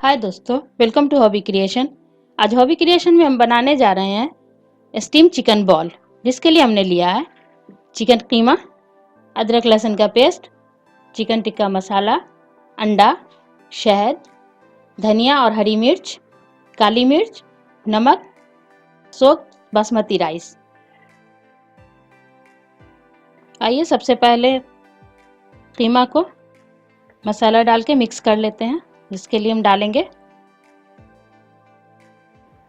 हाय दोस्तों, welcome to hobby creation. आज hobby creation में हम बनाने जा रहे हैं स्टीम चिकन बॉल, जिसके लिए हमने लिया है चिकन कीमा, अदरक लहसुन का पेस्ट, चिकन टिक्का मसाला, अंडा, शहद, धनिया और हरी मिर्च, काली मिर्च, नमक, सोक्ड बासमती राइस। आइए सबसे पहले कीमा को मसाला डाल के मिक्स कर लेते हैं। इसके लिए हम डालेंगे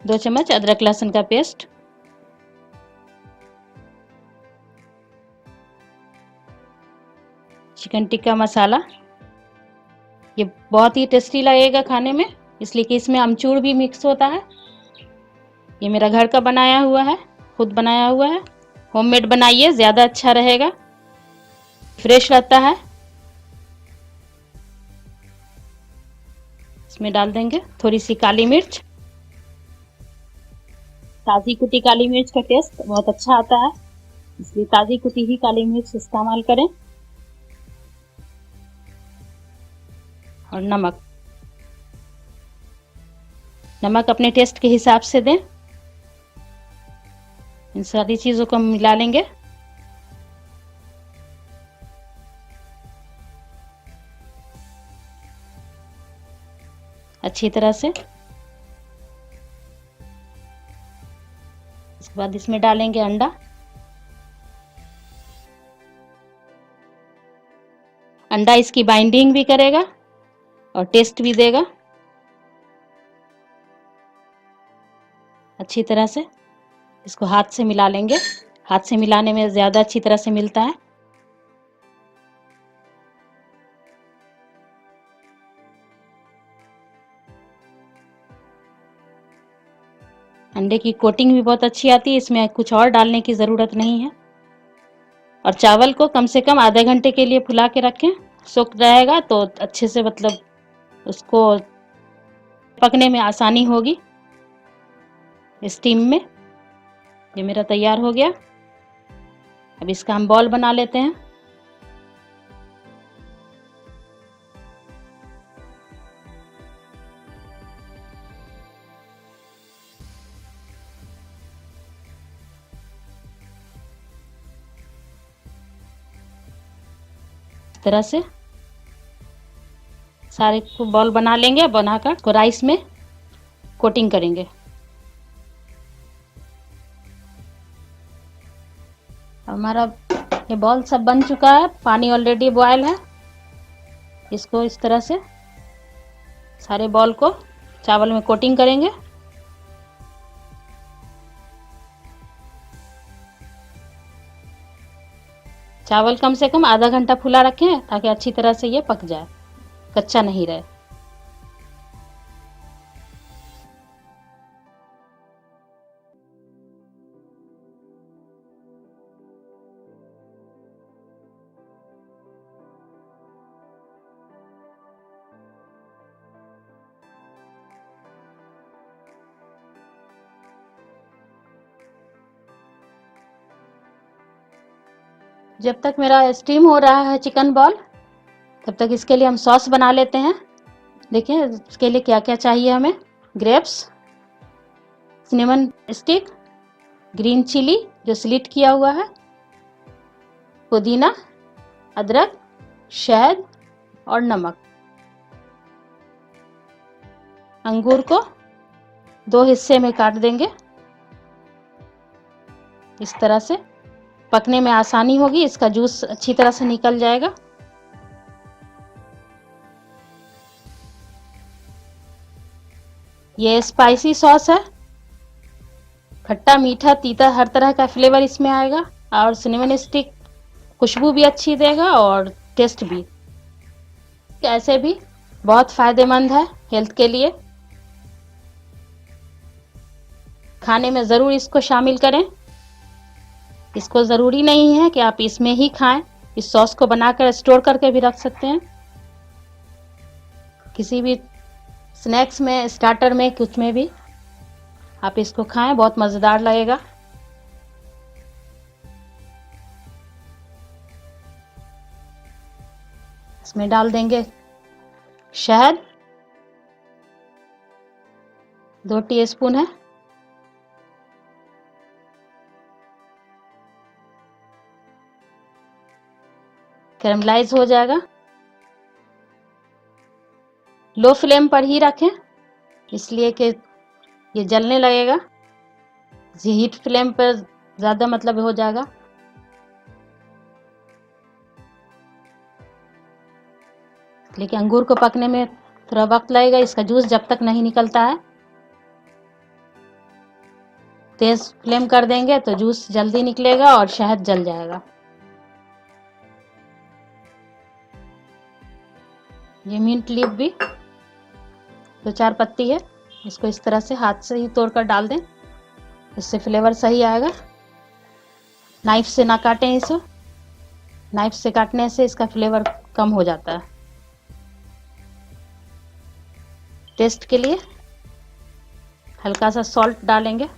2 चम्मच अदरक लहसुन का पेस्ट, चिकन टिक्का मसाला। ये बहुत ही टेस्टी लगेगा खाने में, इसलिए कि इसमें अमचूर भी मिक्स होता है। ये मेरा घर का बनाया हुआ है, खुद बनाया हुआ है। होममेड बनाइए, ज़्यादा अच्छा रहेगा, फ्रेश रहता है। इसमें डाल देंगे थोड़ी सी काली मिर्च। ताज़ी कुटी काली मिर्च का टेस्ट बहुत अच्छा आता है, इसलिए ताज़ी कुटी ही काली मिर्च इस्तेमाल करें। और नमक अपने टेस्ट के हिसाब से दें। इन सारी चीज़ों को हम मिला लेंगे। अच्छी तरह से। इसके बाद इसमें डालेंगे अंडा। अंडा इसकी बाइंडिंग भी करेगा और टेस्ट भी देगा। अच्छी तरह से इसको हाथ से मिला लेंगे। हाथ से मिलाने में ज़्यादा अच्छी तरह से मिलता है। अंडे की कोटिंग भी बहुत अच्छी आती है, इसमें कुछ और डालने की ज़रूरत नहीं है। और चावल को कम से कम आधे घंटे के लिए फुला के रखें, सूख जाएगा तो अच्छे से उसको पकने में आसानी होगी स्टीम में। ये मेरा तैयार हो गया। अब इसका हम बॉल बना लेते हैं। इस तरह से सारे को बॉल बना लेंगे। बनाकर को राइस में कोटिंग करेंगे। हमारा ये बॉल सब बन चुका है, पानी ऑलरेडी बॉयल है। इसको इस तरह से सारे बॉल को चावल में कोटिंग करेंगे। चावल कम से कम आधा घंटा फुला रखें ताकि अच्छी तरह से ये पक जाए, कच्चा नहीं रहे। जब तक मेरा स्टीम हो रहा है चिकन बॉल, तब तक इसके लिए हम सॉस बना लेते हैं। देखिए इसके लिए क्या क्या चाहिए हमें। Grapes, cinnamon stick, green chilli जो स्लिट किया हुआ है, पुदीना, अदरक, शहद और नमक। अंगूर को 2 हिस्से में काट देंगे। इस तरह से पकने में आसानी होगी, इसका जूस अच्छी तरह से निकल जाएगा। ये स्पाइसी सॉस है, खट्टा मीठा तीता हर तरह का फ्लेवर इसमें आएगा और सिनेमन स्टिक खुशबू भी अच्छी देगा और टेस्ट भी। ऐसे भी बहुत फायदेमंद है हेल्थ के लिए। खाने में ज़रूर इसको शामिल करें। इसको ज़रूरी नहीं है कि आप इसमें ही खाएं, इस सॉस को बनाकर स्टोर करके भी रख सकते हैं। किसी भी स्नैक्स में, स्टार्टर में, कुछ में भी आप इसको खाएं, बहुत मज़ेदार लगेगा। इसमें डाल देंगे शहद, 2 टीस्पून है। कैरमलाइज हो जाएगा। लो फ्लेम पर ही रखें, इसलिए कि ये जलने लगेगा। हीट फ्लेम पर ज़्यादा मतलब हो जाएगा। लेकिन अंगूर को पकने में थोड़ा वक्त लगेगा, इसका जूस जब तक नहीं निकलता है। तेज फ्लेम कर देंगे तो जूस जल्दी निकलेगा और शहद जल जाएगा। ये मिंट लीफ भी 2-4 पत्ती है, इसको इस तरह से हाथ से ही तोड़कर डाल दें, इससे फ्लेवर सही आएगा। नाइफ से ना काटें इसे, नाइफ से काटने से इसका फ्लेवर कम हो जाता है। टेस्ट के लिए हल्का सा सॉल्ट डालेंगे।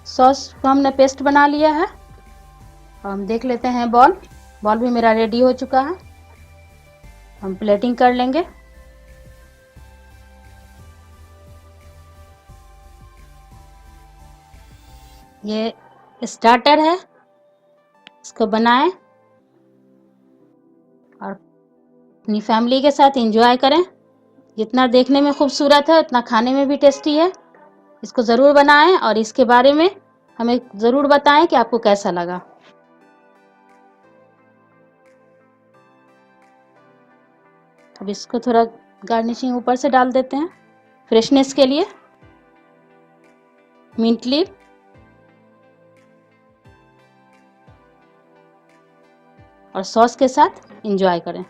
सॉस को हमने पेस्ट बना लिया है और हम देख लेते हैं बॉल भी मेरा रेडी हो चुका है। हम प्लेटिंग कर लेंगे। ये स्टार्टर है, इसको बनाएं और अपनी फैमिली के साथ एंजॉय करें। जितना देखने में खूबसूरत है उतना खाने में भी टेस्टी है। इसको ज़रूर बनाएं और इसके बारे में हमें ज़रूर बताएं कि आपको कैसा लगा। अब इसको थोड़ा गार्निशिंग ऊपर से डाल देते हैं फ्रेशनेस के लिए। मिंट लीफ और सॉस के साथ एंजॉय करें।